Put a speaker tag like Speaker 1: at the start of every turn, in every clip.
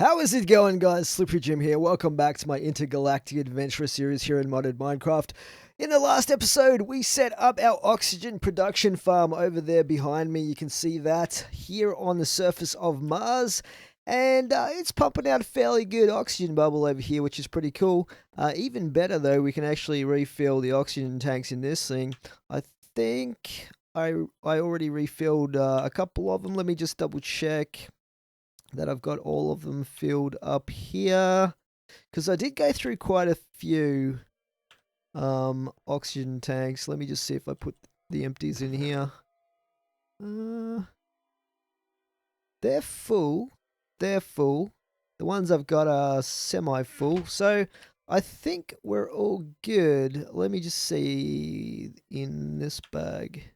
Speaker 1: How is it going, guys? Slippery Jim here. Welcome back to my Intergalactic Adventurer series here in Modded Minecraft. In the last episode, we set up our oxygen production farm over there behind me. You can see that here on the surface of Mars. And it's pumping out a fairly good oxygen bubble over here, which is pretty cool. Even better, though, we can actually refill the oxygen tanks in this thing. I think I already refilled a couple of them. Let me just double check that I've got all of them filled up here, because I did go through quite a few oxygen tanks. Let me just see if I put the empties in here. They're full. They're full. The ones I've got are semi-full, so I think we're all good. Let me just see in this bag.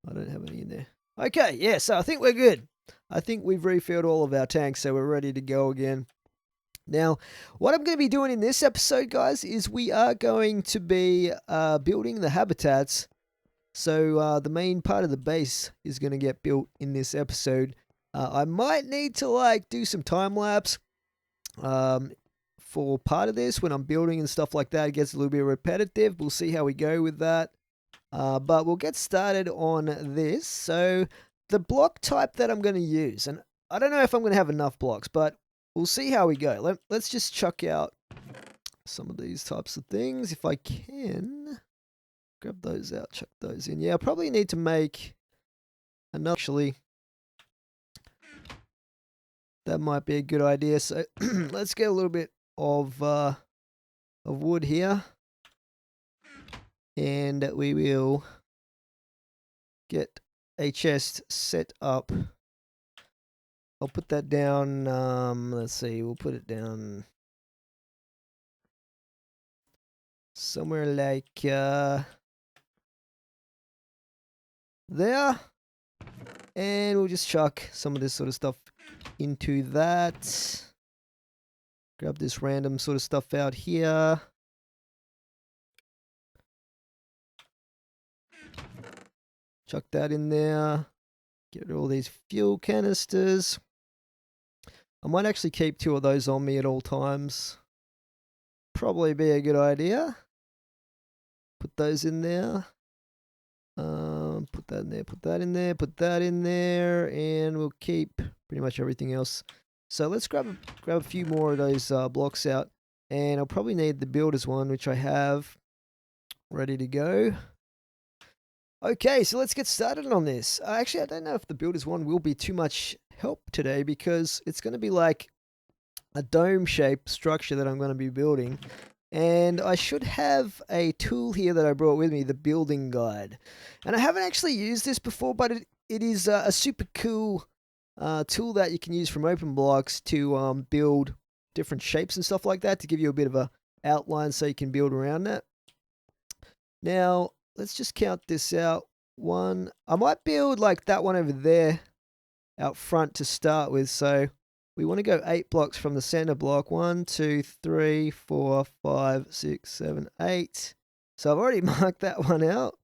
Speaker 1: I don't have any in there. Okay, yeah, so I think we're good. I think we've refilled all of our tanks, so we're ready to go again. Now, what I'm going to be doing in this episode, guys, is we are going to be building the habitats. So the main part of the base is going to get built in this episode. I might need to do some time lapse for part of this when I'm building and stuff like that. It gets a little bit repetitive. We'll see how we go with that. But we'll get started on this. So the block type that I'm going to use, and I don't know if I'm going to have enough blocks, but we'll see how we go. Let's just chuck out some of these types of things. If I can grab those out, chuck those in. Yeah, I probably need to make another. Actually, that might be a good idea. So let's get a little bit of wood here, and we will get a chest set up. I'll put that down. Let's see, we'll put it down somewhere like there, and we'll just chuck some of this sort of stuff into that. Grab this random sort of stuff out here. Chuck that in there. Get rid of all these fuel canisters. I might actually keep 2 of those on me at all times. Probably be a good idea. Put those in there. Put that in there, put that in there, put that in there, and we'll keep pretty much everything else. So let's grab a few more of those blocks out, and I'll probably need the builders one, which I have ready to go. Okay, so let's get started on this. Actually, I don't know if the builders one will be too much help today, because it's going to be like a dome-shaped structure that I'm going to be building. And I should have a tool here that I brought with me, the building guide. And I haven't actually used this before, but it is a super cool tool that you can use from open blocks to build different shapes and stuff like that, to give you a bit of a outline so you can build around that. Now, let's just count this out. One, I might build like that one over there out front to start with. So we want to go 8 blocks from the center block. 1, 2, 3, 4, 5, 6, 7, 8. So I've already marked that one out.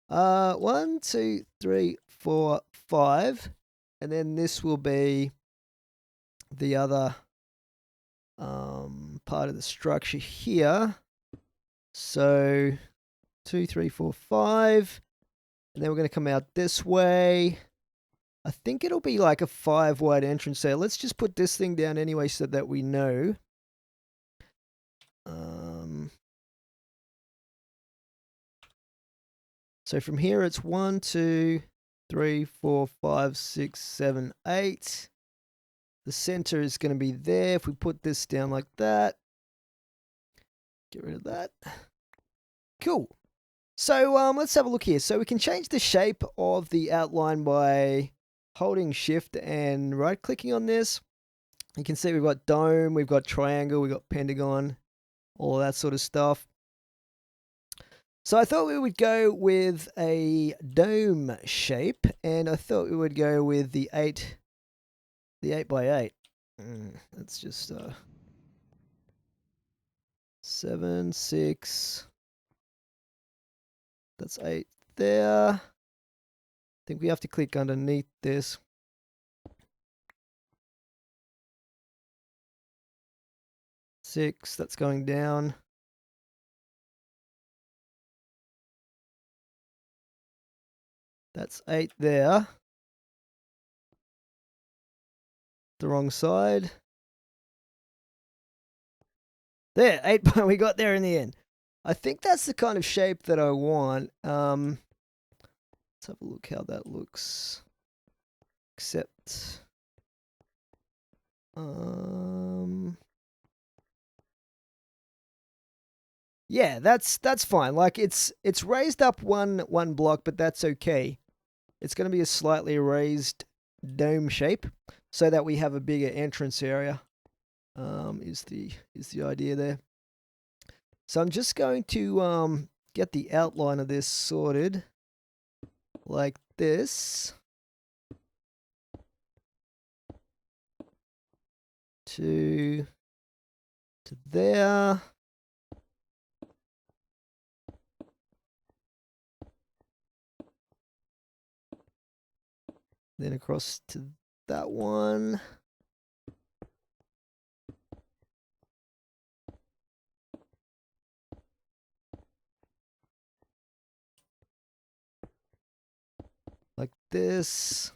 Speaker 1: 1, 2, 3, 4, 5. And then this will be the other part of the structure here. So 2, 3, 4, 5. And then we're going to come out this way. I think it'll be like a 5-wide entrance there. Let's just put this thing down anyway so that we know. So from here it's 1, 2, 3, 4, 5, 6, 7, 8. The center is going to be there. If we put this down like that. Get rid of that. Cool. So let's have a look here. So we can change the shape of the outline by holding shift and right clicking on this. You can see we've got dome, we've got triangle, we've got pentagon, all of that sort of stuff. So I thought we would go with a dome shape, and I thought we would go with the 8 by 8. Let's just 7, 6. That's 8 there. I think we have to click underneath this. 6, that's going down. That's 8 there. The wrong side. There, 8, we got there in the end. I think that's the kind of shape that I want. Let's have a look how that looks. Except, yeah, that's fine. Like it's raised up one block, but that's okay. It's going to be a slightly raised dome shape so that we have a bigger entrance area. Is the idea there. So I'm just going to get the outline of this sorted like this. To there. Then across to that one. Like this.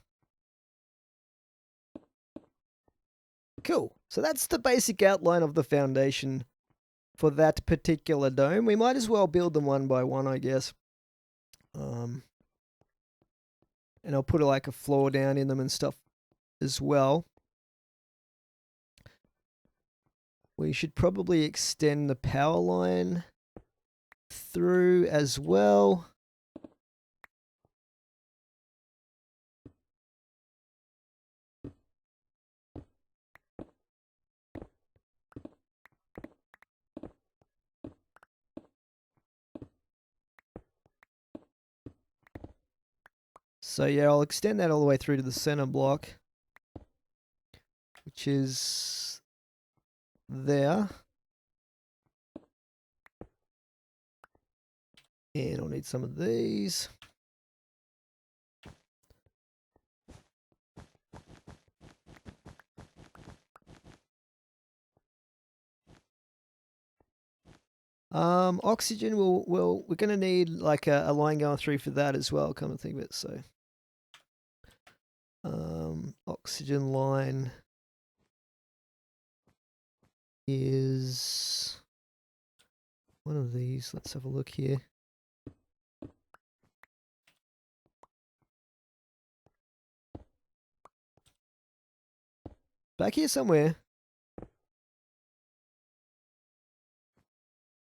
Speaker 1: Cool. So that's the basic outline of the foundation for that particular dome. We might as well build them one by one, I guess. And I'll put like a floor down in them and stuff as well. We should probably extend the power line through as well. So yeah, I'll extend that all the way through to the center block, which is there. And I'll need some of these. Oxygen we're gonna need like a line going through for that as well, come and think of it. So oxygen line is one of these. Let's have a look here. Back here somewhere.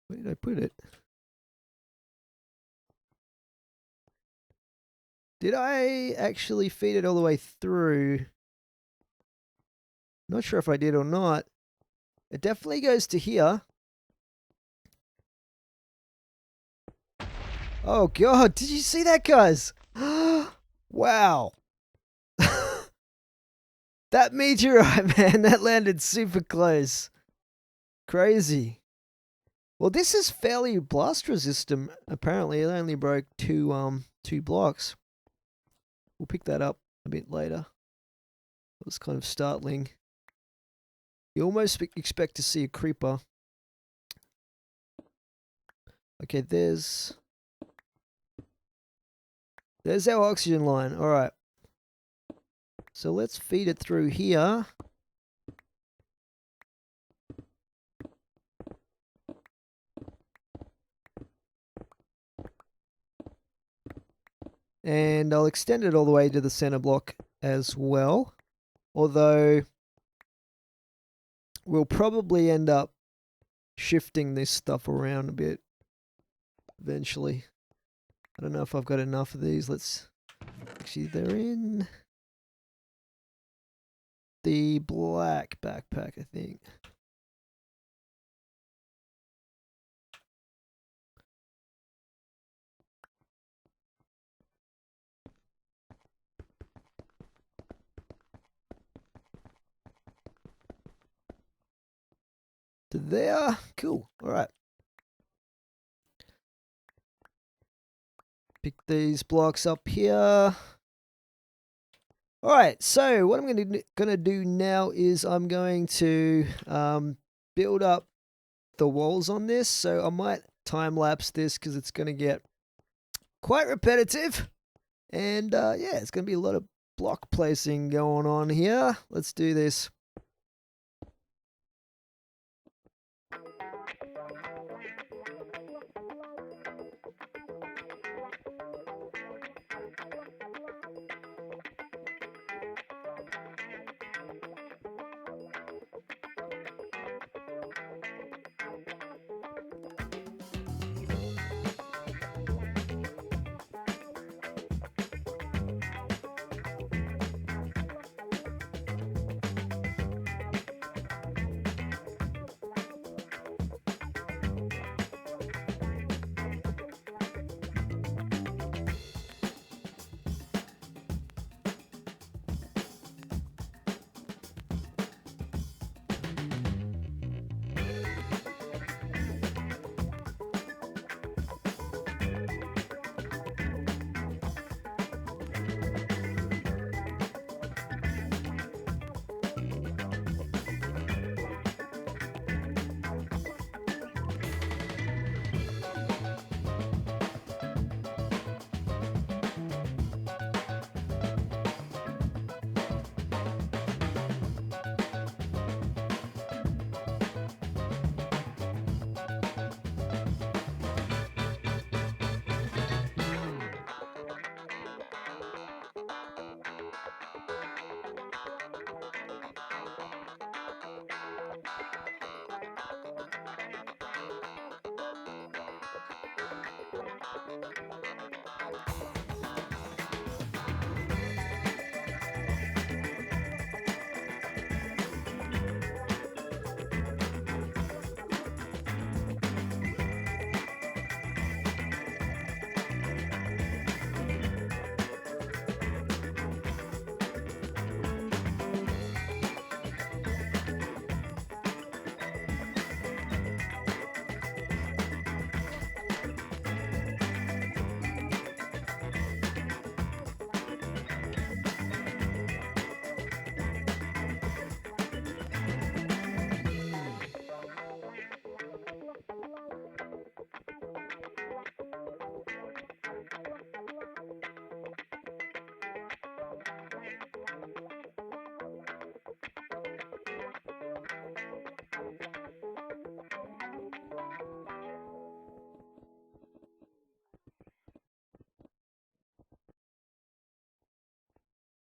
Speaker 1: Where did I put it? Did I actually feed it all the way through? Not sure if I did or not. It definitely goes to here. Oh god, did you see that, guys? Wow. That meteorite, man, that landed super close. Crazy. Well, this is fairly blast resistant, apparently. It only broke two blocks. We'll pick that up a bit later. It was kind of startling. You almost expect to see a creeper. Okay, there's our oxygen line. All right. So let's feed it through here. And I'll extend it all the way to the center block as well. Although we'll probably end up shifting this stuff around a bit eventually. I don't know if I've got enough of these. Let's actually, they're in the black backpack, I think. To there. Cool. All right. Pick these blocks up here. All right, so what I'm gonna do now is I'm going to build up the walls on this, so I might time lapse this because it's going to get quite repetitive. And yeah, it's going to be a lot of block placing going on here. Let's do this.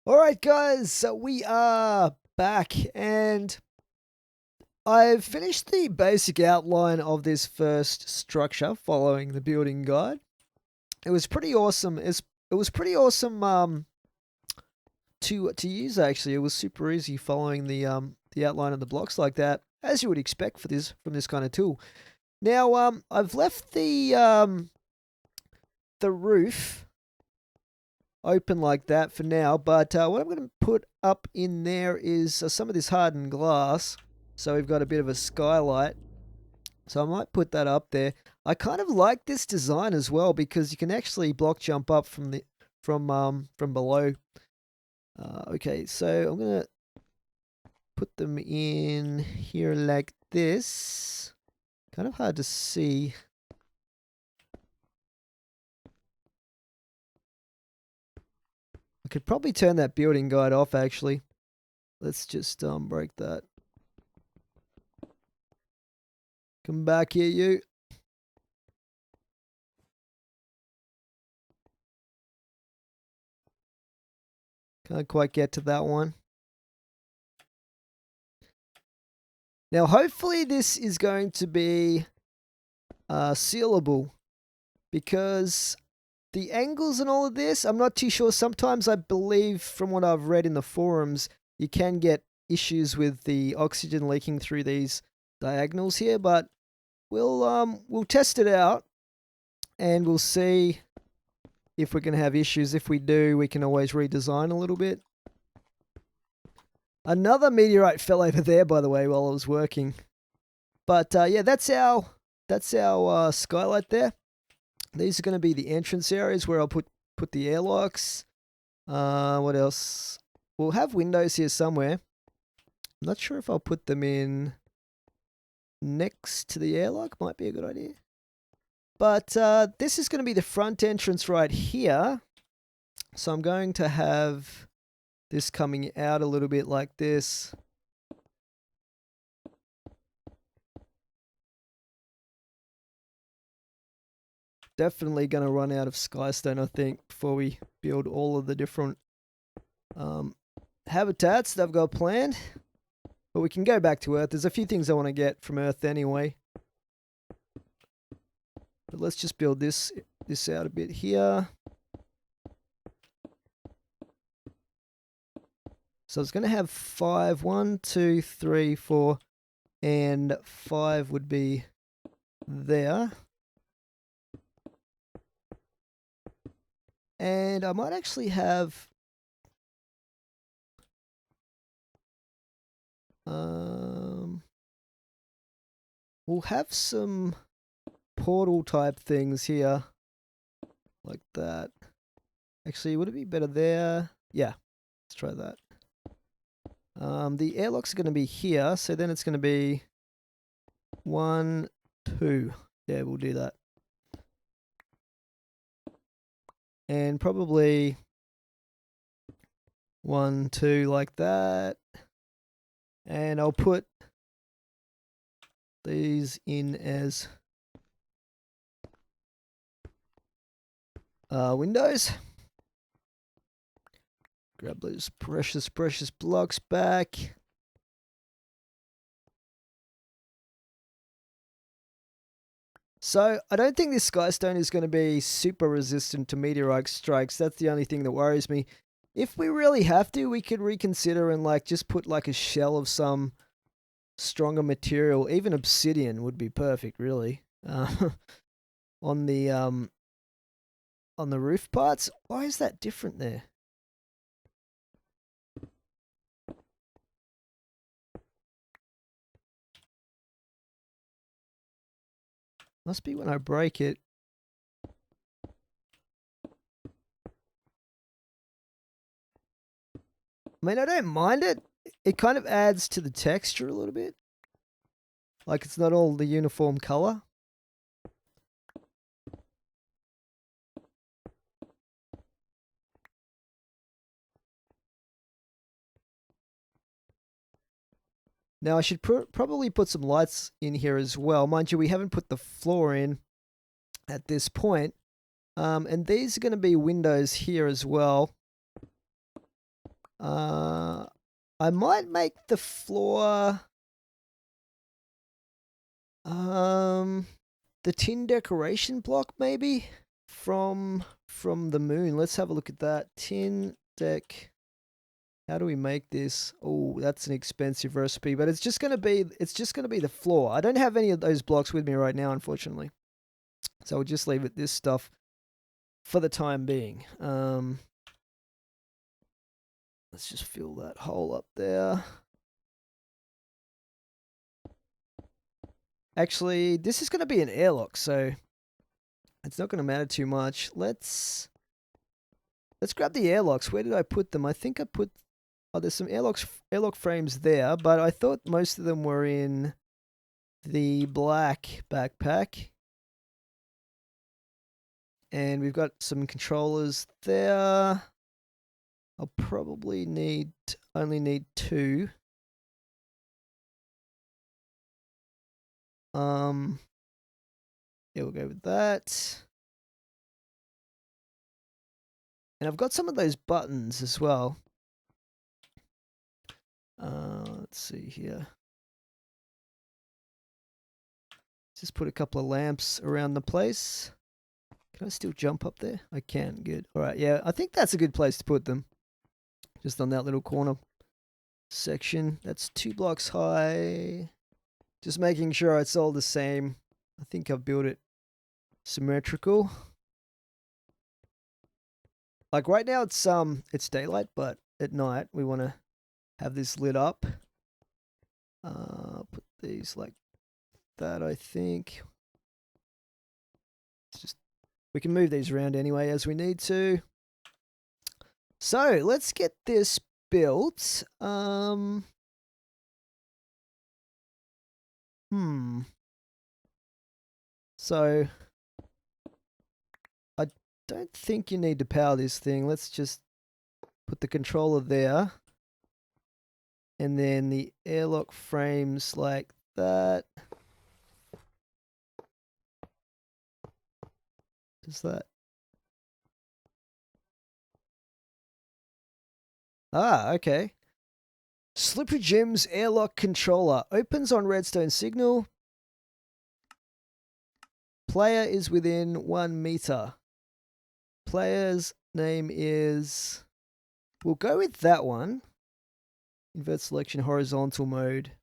Speaker 1: Alright guys, so we are back and I've finished the basic outline of this first structure following the building guide. It was pretty awesome. It was pretty awesome to use actually. It was super easy following the outline of the blocks like that, as you would expect for this from this kind of tool. Now I've left the roof open like that for now, but what I'm going to put up in there is some of this hardened glass, so we've got a bit of a skylight, so I might put that up there. I kind of like this design as well because you can actually block jump up from below. Okay, so I'm going to put them in here like this. Kind of hard to see. I could probably turn that building guide off actually. Let's just break that. Come back here, you. Can't quite get to that one. Now hopefully this is going to be sealable, because the angles and all of this, I'm not too sure. Sometimes I believe from what I've read in the forums, you can get issues with the oxygen leaking through these diagonals here, but we'll test it out and we'll see if we're going to have issues. If we do, we can always redesign a little bit. Another meteorite fell over there, by the way, while I was working. But yeah, that's our skylight there. These are going to be the entrance areas where I'll put the airlocks. What else? We'll have windows here somewhere. I'm not sure if I'll put them in. next to the airlock might be a good idea. But this is going to be the front entrance right here. So I'm going to have this coming out a little bit like this. Definitely going to run out of skystone, I think, before we build all of the different habitats that I've got planned. But we can go back to Earth. There's a few things I want to get from Earth anyway. But let's just build this out a bit here. So it's going to have 5. 1, 2, 3, 4, and 5 would be there. And I might actually have we'll have some portal type things here like that. Actually, would it be better there? Yeah, let's try that. The airlocks are going to be here, so then it's going to be 1, 2. Yeah, we'll do that. And probably 1, 2 like that. And I'll put these in as windows. Grab those precious blocks back. So, I don't think this skystone is going to be super resistant to meteorite strikes. That's the only thing that worries me. If we really have to, we could reconsider and like just put like a shell of some stronger material. Even obsidian would be perfect, really. On the roof parts. Why is that different there? Must be when I break it. I mean, I don't mind it. It kind of adds to the texture a little bit. Like it's not all the uniform color. Now I should probably put some lights in here as well. Mind you, we haven't put the floor in at this point. And these are going to be windows here as well. I might make the floor the tin decoration block maybe from the moon. Let's have a look at that. Tin deck. How do we make this? Oh, that's an expensive recipe, but it's just gonna be the floor. I don't have any of those blocks with me right now, unfortunately. So we'll just leave it this stuff for the time being. Let's just fill that hole up there. Actually, this is going to be an airlock, so it's not going to matter too much. Let's grab the airlocks. Where did I put them? I think I put... Oh, there's some airlock frames there, but I thought most of them were in the black backpack. And we've got some controllers there. I'll probably only need 2. Yeah, we'll go with that. And I've got some of those buttons as well. Let's see here. Just put a couple of lamps around the place. Can I still jump up there? I can, good. Alright, yeah, I think that's a good place to put them. Just on that little corner section. That's 2 blocks high. Just making sure it's all the same. I think I've built it symmetrical. Like right now it's daylight, but at night we want to have this lit up. Put these like that, I think. It's just, we can move these around anyway as we need to. So let's get this built. So I don't think you need to power this thing. Let's just put the controller there. And then the airlock frames like that. Does that? Ah, okay. Slippery Gems airlock controller opens on redstone signal. Player is within 1 meter. Player's name is... We'll go with that one. Invert selection horizontal mode.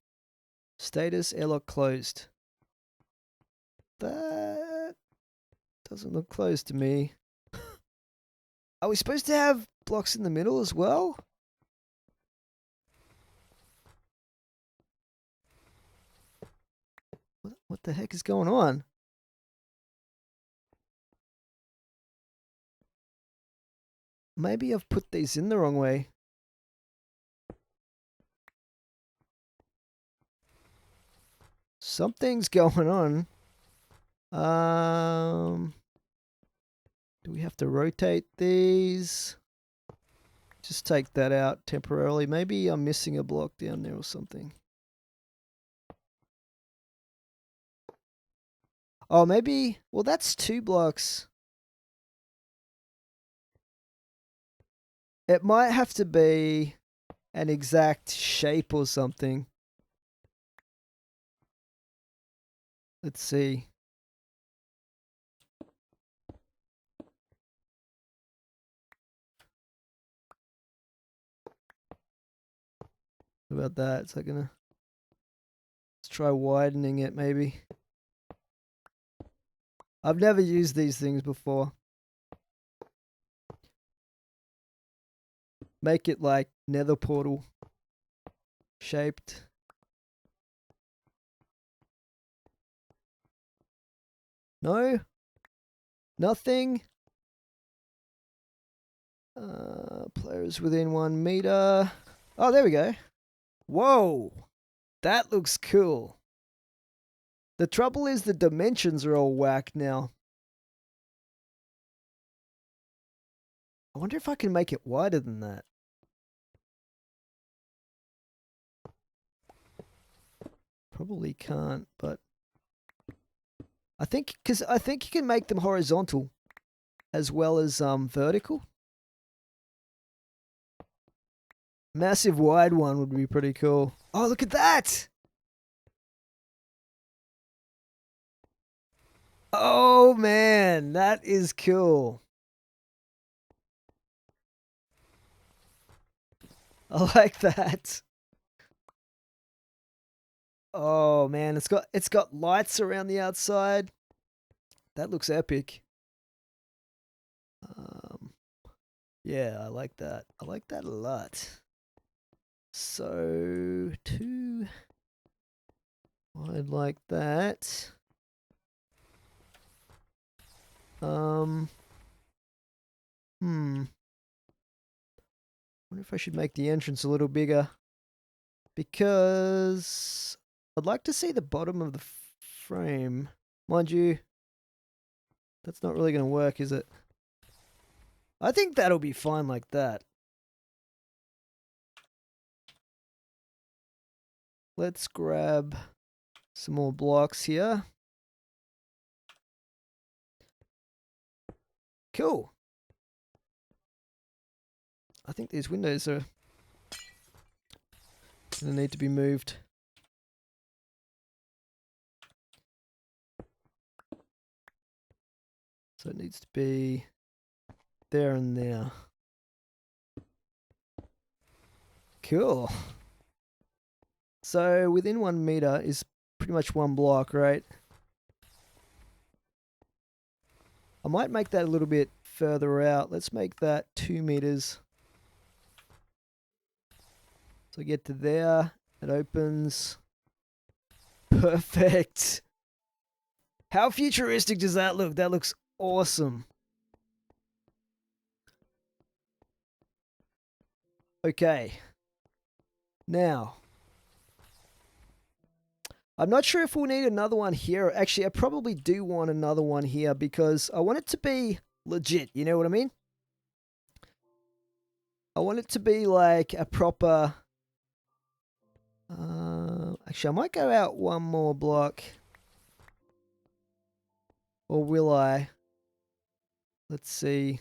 Speaker 1: Status airlock closed. That doesn't look closed to me. Are we supposed to have blocks in the middle as well? What the heck is going on? Maybe I've put these in the wrong way. Something's going on. Do we have to rotate these? Just take that out temporarily. Maybe I'm missing a block down there or something. Oh, maybe... Well, that's 2 blocks. It might have to be an exact shape or something. Let's see. What about that? Is that gonna... Let's try widening it, maybe. I've never used these things before. Make it like nether portal shaped. No? Nothing? Players within 1 meter. Oh, there we go. Whoa! That looks cool. The trouble is the dimensions are all whack now. I wonder if I can make it wider than that. Probably can't, but I think you can make them horizontal as well as vertical. Massive wide one would be pretty cool. Oh, look at that! Oh man, that is cool. I like that. Oh man, it's got lights around the outside. That looks epic. Yeah, I like that. I like that a lot. So 2 I'd like that. Wonder if I should make the entrance a little bigger. Because I'd like to see the bottom of the frame. Mind you, that's not really going to work, is it? I think that'll be fine like that. Let's grab some more blocks here. Cool. I think these windows are going to need to be moved. So it needs to be there and there. Cool. So within 1 meter is pretty much 1 block, right? I might make that a little bit further out. Let's make that 2 meters. So get to there. It opens. Perfect. How futuristic does that look? That looks awesome. Okay. Now, I'm not sure if we'll need another one here. Actually, I probably do want another one here because I want it to be legit. You know what I mean? I want it to be like a proper... actually, I might go out one more block. Or will I? Let's see.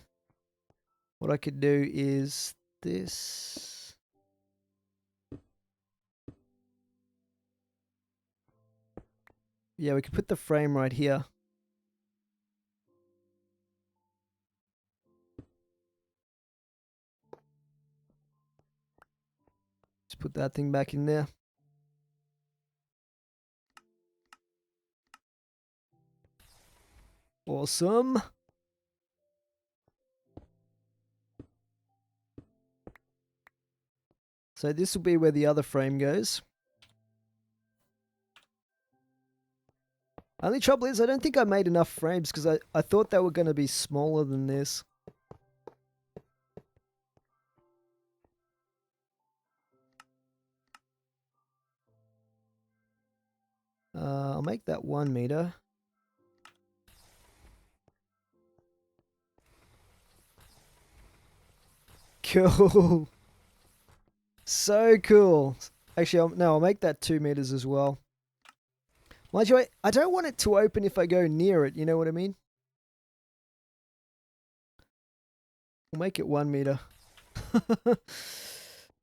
Speaker 1: What I could do is this. Yeah, we could put the frame right here. Just put that thing back in there. Awesome. So this will be where the other frame goes. Only trouble is I don't think I made enough frames because I thought they were going to be smaller than this. I'll make that 1 meter. Cool. So cool. Actually, I'll make that 2 meters as well. Mind you, I don't want it to open if I go near it, you know what I mean? We'll make it 1 meter.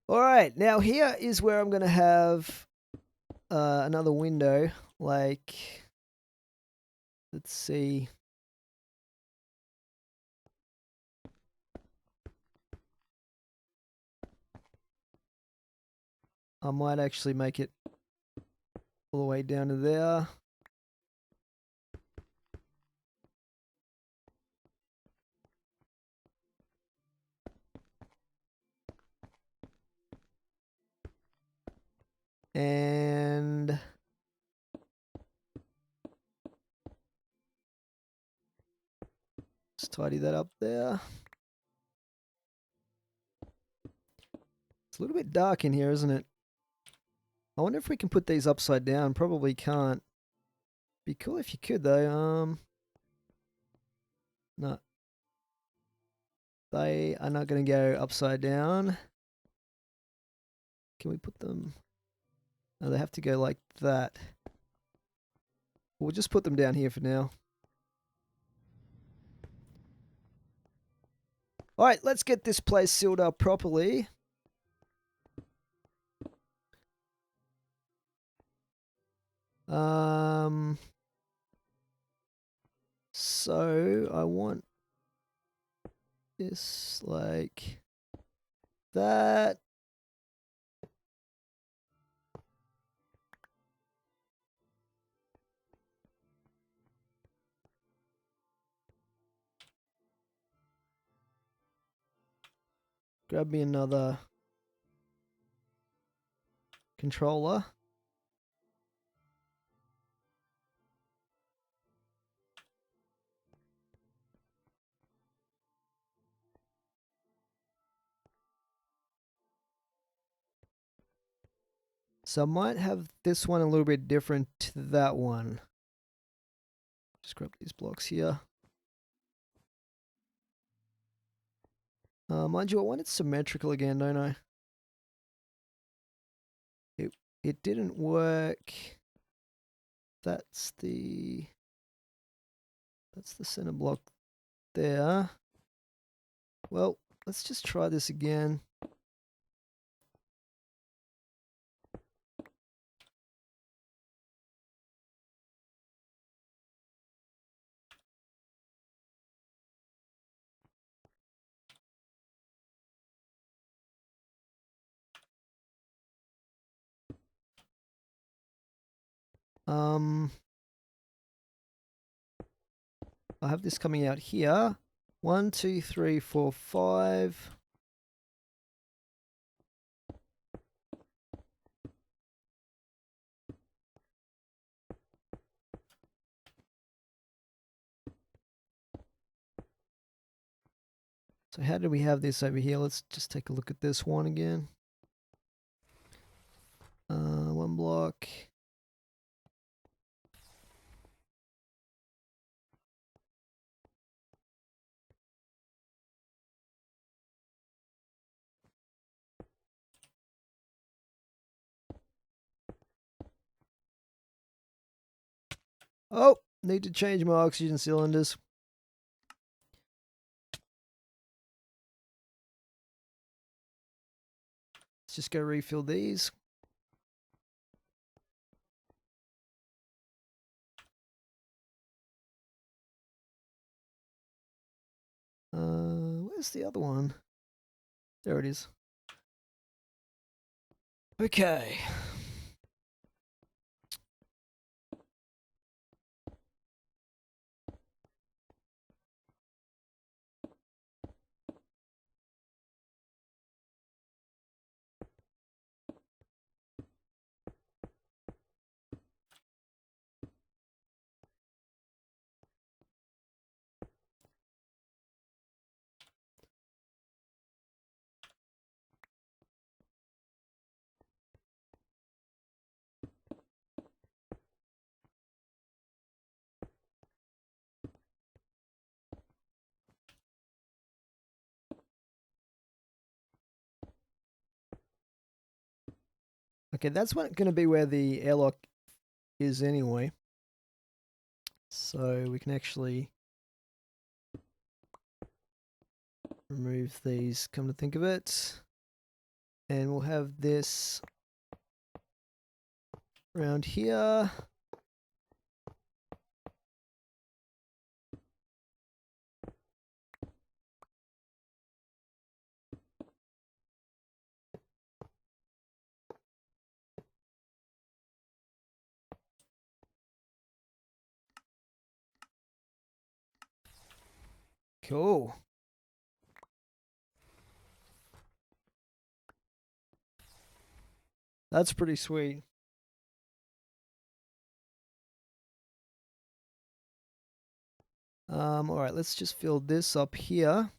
Speaker 1: Alright, now here is where I'm going to have another window. Like, let's see. I might actually make it all the way down to there. And just tidy that up there. It's a little bit dark in here, isn't it? I wonder if we can put these upside down. Probably can't. Be cool if you could though. No. They are not going to go upside down. Can we put them... No, they have to go like that. We'll just put them down here for now. Alright, let's get this place sealed up properly. So I want this like that. Grab me another controller. So I might have this one a little bit different to that one. Just grab these blocks here. Mind you, I want it symmetrical again, don't I? It didn't work. That's the center block there. Well, let's just try this again. I have this coming out here. 1, 2, 3, 4, 5. So how do we have this over here? Let's just take a look at this one again. 1 block. Oh, need to change my oxygen cylinders. Let's just go refill these. Where's the other one? There it is. Okay. Okay, that's going to be where the airlock is anyway. So we can actually remove these, come to think of it. And we'll have this around here. Cool. That's pretty sweet. All right, let's just fill this up here.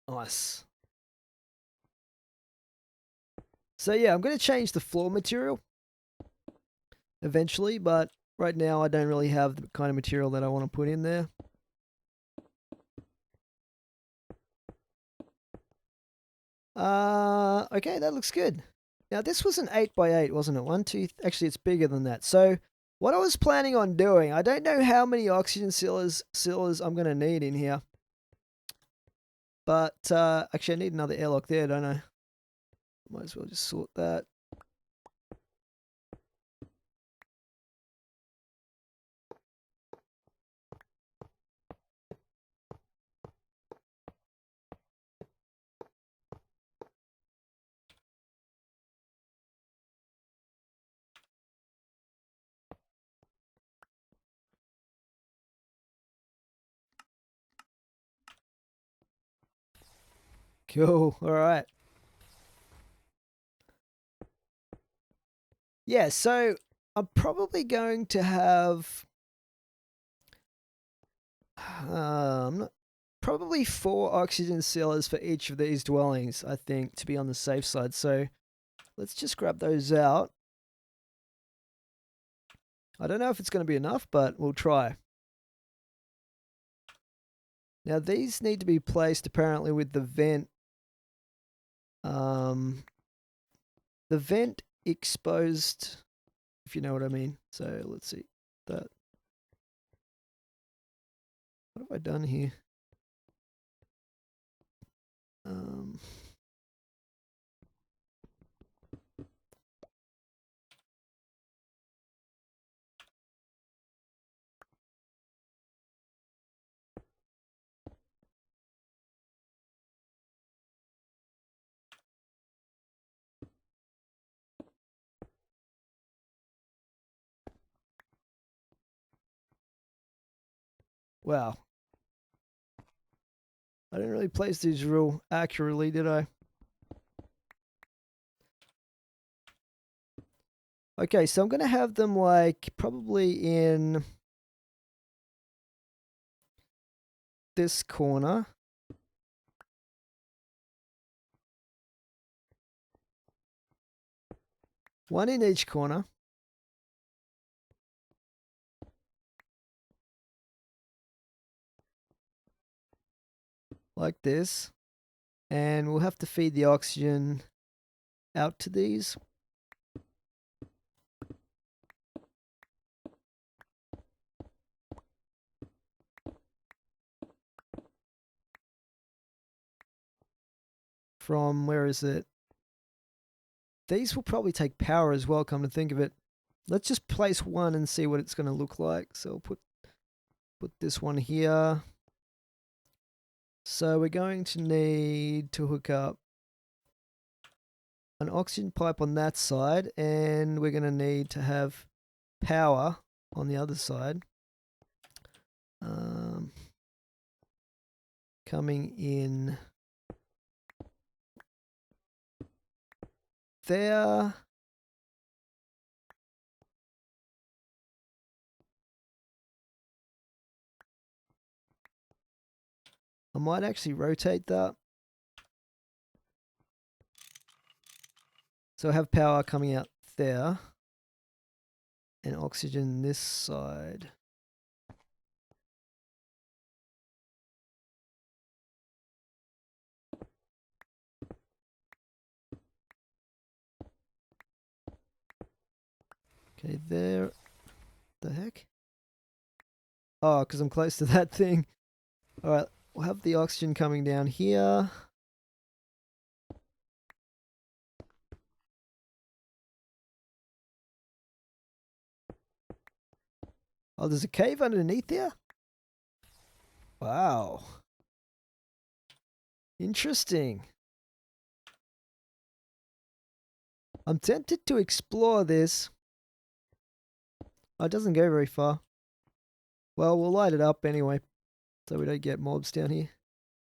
Speaker 1: Nice. So yeah, I'm going to change the floor material eventually, but right now I don't really have the kind of material that I want to put in there. Okay, that looks good. Now this was an 8x8, wasn't it? Actually it's bigger than that. So what I was planning on doing, I don't know how many oxygen cylinders I'm going to need in here. But actually I need another airlock there, don't I? Might as well just sort that. Cool. All right. Yeah, so I'm probably going to have probably 4 oxygen cylinders for each of these dwellings, I think, to be on the safe side. So let's just grab those out. I don't know if it's going to be enough, but we'll try. Now these need to be placed apparently with the vent. The vent exposed, if you know what I mean. So let's see that. What have I done here? Wow. I didn't really place these real accurately, did I? Okay, so I'm going to have them like probably in this corner. One in each corner. like this. And we'll have to feed the oxygen out to these. From, where is it? These will probably take power as well, come to think of it. Let's just place one and see what it's going to look like. So we'll put this one here. So we're going to need to hook up an oxygen pipe on that side, and we're going to need to have power on the other side. Coming in there. I might actually rotate that. So I have power coming out there and oxygen this side. Okay, there. The heck? Oh, because I'm close to that thing. Alright, we'll have the oxygen coming down here. Oh, there's a cave underneath there? Wow. Interesting. I'm tempted to explore this. Oh, it doesn't go very far. Well, we'll light it up anyway, so we don't get mobs down here.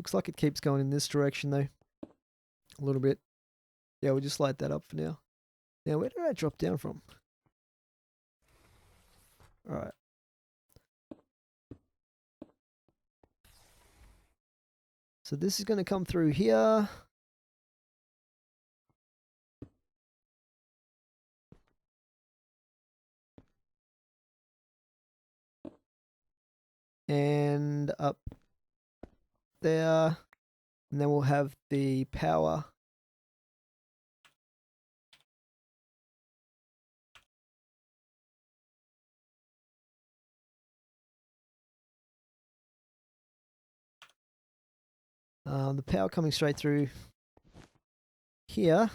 Speaker 1: Looks like it keeps going in this direction though. A little bit. Yeah, we'll just light that up for now. Now, where did I drop down from? Alright. So this is going to come through here. And up there. And then we'll have the power. The power coming straight through here.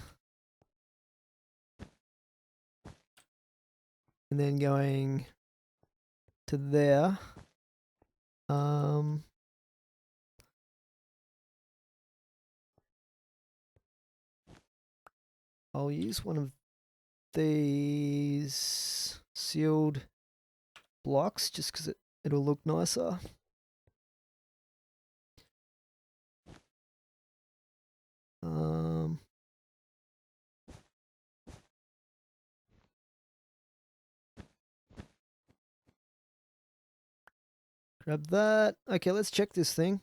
Speaker 1: And then going to there. I'll use one of these sealed blocks just because it'll look nicer. Grab that. Okay, let's check this thing.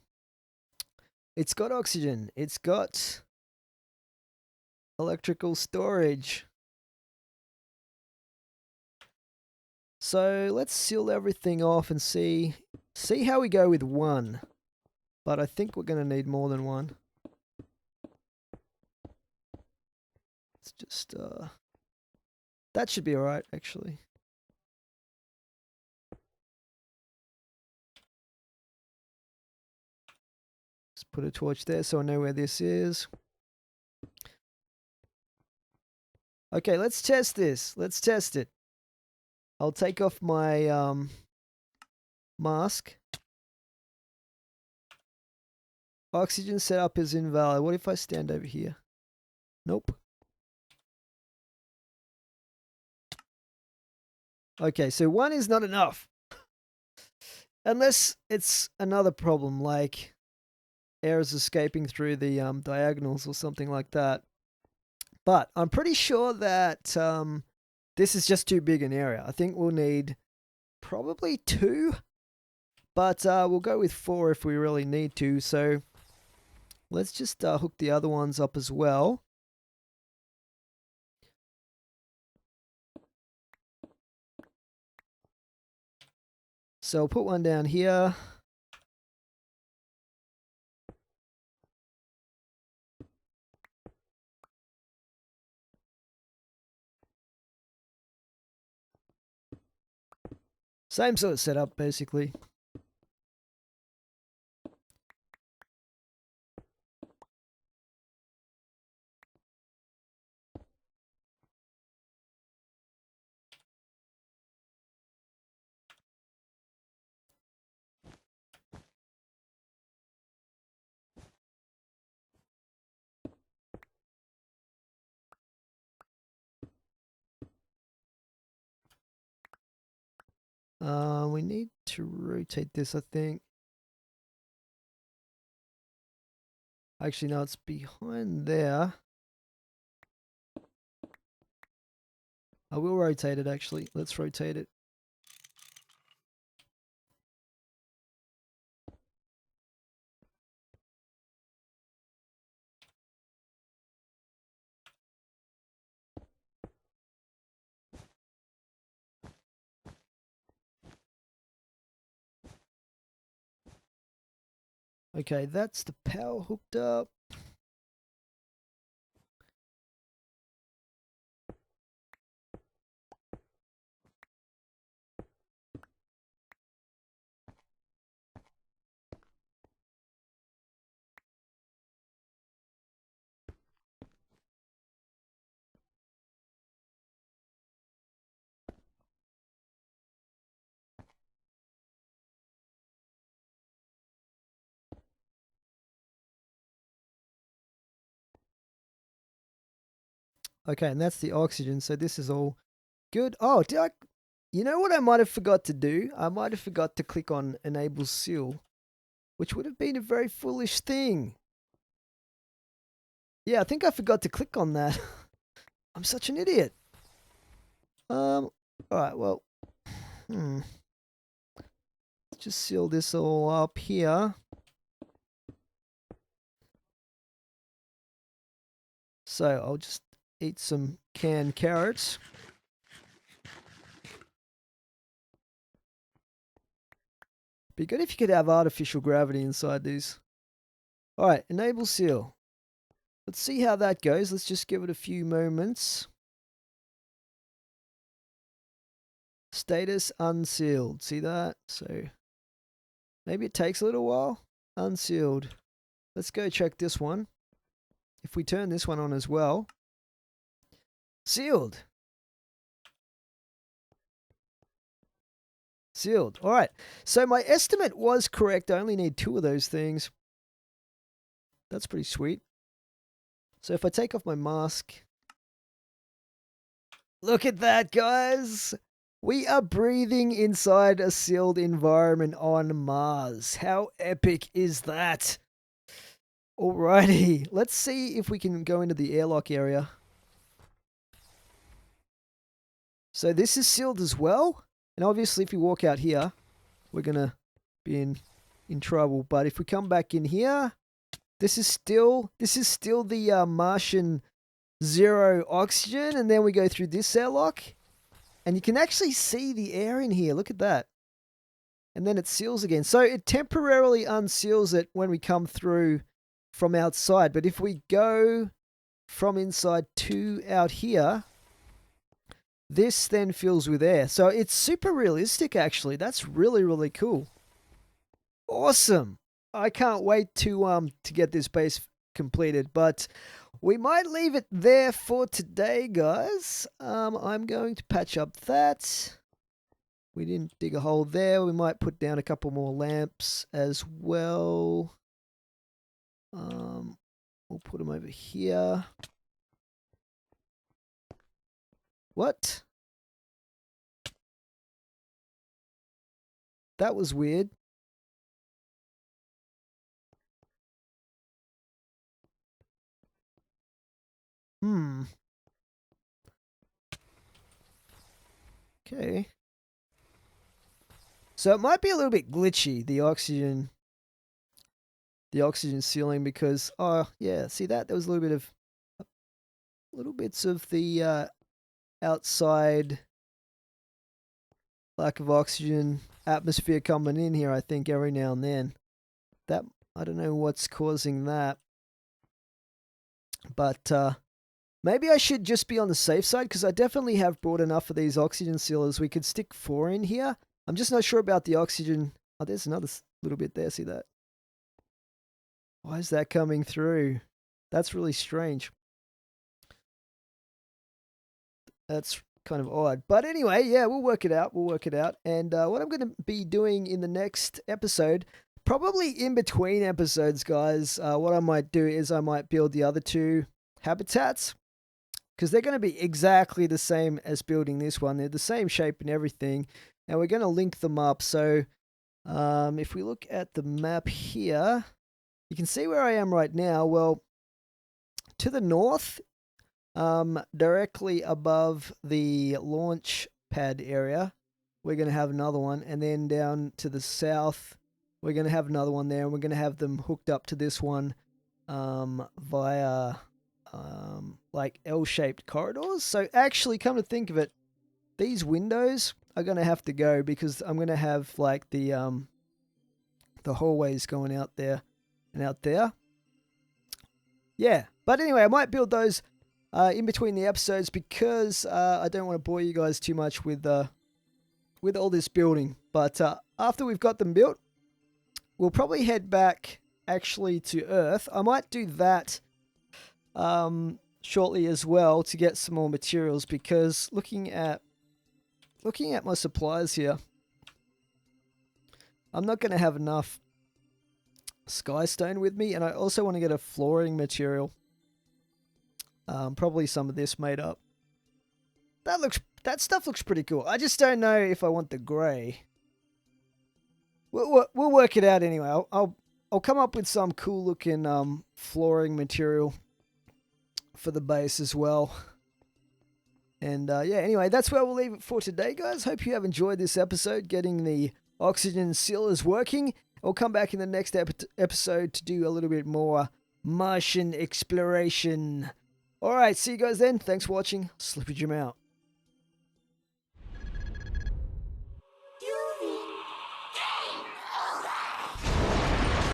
Speaker 1: It's got oxygen. It's got electrical storage. So let's seal everything off and see how we go with one. But I think we're going to need more than one. It's just, that should be alright, actually. Just put a torch there so I know where this is. Okay, let's test this. Let's test it. I'll take off my mask. Oxygen setup is invalid. What if I stand over here? Nope. Okay, so one is not enough. Unless it's another problem, like air is escaping through the diagonals or something like that. But I'm pretty sure that this is just too big an area. I think we'll need probably 2. But we'll go with 4 if we really need to. So let's just hook the other ones up as well. So I'll put one down here. Same sort of setup, basically. We need to rotate this, I think. Actually, no, it's behind there. I will rotate it, actually. Let's rotate it. Okay, that's the power hooked up. Okay, and that's the oxygen, so this is all good. Oh, you know what I might have forgot to do? I might have forgot to click on Enable Seal, which would have been a very foolish thing. Yeah, I think I forgot to click on that. I'm such an idiot. Alright, well. Let's just seal this all up here. So I'll just eat some canned carrots. Be good if you could have artificial gravity inside these. Alright, enable seal. Let's see how that goes. Let's just give it a few moments. Status unsealed. See that? So maybe it takes a little while. Unsealed. Let's go check this one. If we turn this one on as well. Sealed. Sealed. All right. So my estimate was correct. I only need 2 of those things. That's pretty sweet. So if I take off my mask. Look at that, guys. We are breathing inside a sealed environment on Mars. How epic is that? Alrighty. Let's see if we can go into the airlock area. So this is sealed as well. And obviously if we walk out here, we're going to be in trouble. But if we come back in here, this is still the Martian 0 oxygen. And then we go through this airlock. And you can actually see the air in here. Look at that. And then it seals again. So it temporarily unseals it when we come through from outside. But if we go from inside to out here, this then fills with air. So it's super realistic, actually. That's really, really cool. Awesome. I can't wait to get this base completed. But we might leave it there for today, guys. I'm going to patch up that. We didn't dig a hole there. We might put down a couple more lamps as well. We'll put them over here. What? That was weird. Okay. So it might be a little bit glitchy, the oxygen sealing, because, oh yeah, see that? There was a little bits of the outside lack of oxygen atmosphere coming in here, I think, every now and then. That, I don't know what's causing that. But maybe I should just be on the safe side, because I definitely have brought enough of these oxygen sealers. We could stick 4 in here. I'm just not sure about the oxygen. Oh, there's another little bit there. See that? Why is that coming through? That's really strange. That's kind of odd. But anyway, yeah, we'll work it out. We'll work it out. And what I'm going to be doing in the next episode, probably in between episodes, guys, what I might do is I might build the other two habitats, because they're going to be exactly the same as building this one. They're the same shape and everything. And we're going to link them up. So if we look at the map here, you can see where I am right now. Well, to the north, directly above the launch pad area, we're going to have another one. And then down to the south, we're going to have another one there. And we're going to have them hooked up to this one via like L-shaped corridors. So actually, come to think of it, these windows are going to have to go, because I'm going to have like the hallways going out there and out there. Yeah, but anyway, I might build those in between the episodes, because I don't want to bore you guys too much with all this building. But after we've got them built, we'll probably head back actually to Earth. I might do that shortly as well, to get some more materials, because looking at my supplies here, I'm not going to have enough skystone with me, and I also want to get a flooring material. Probably some of this made up. That stuff looks pretty cool. I just don't know if I want the grey. We'll work it out anyway. I'll come up with some cool looking flooring material for the base as well. And yeah, anyway, that's where we'll leave it for today, guys. Hope you have enjoyed this episode, getting the oxygen sealers working. I'll come back in the next episode to do a little bit more Martian exploration. Alright, see you guys then. Thanks for watching. Slippy Jim out.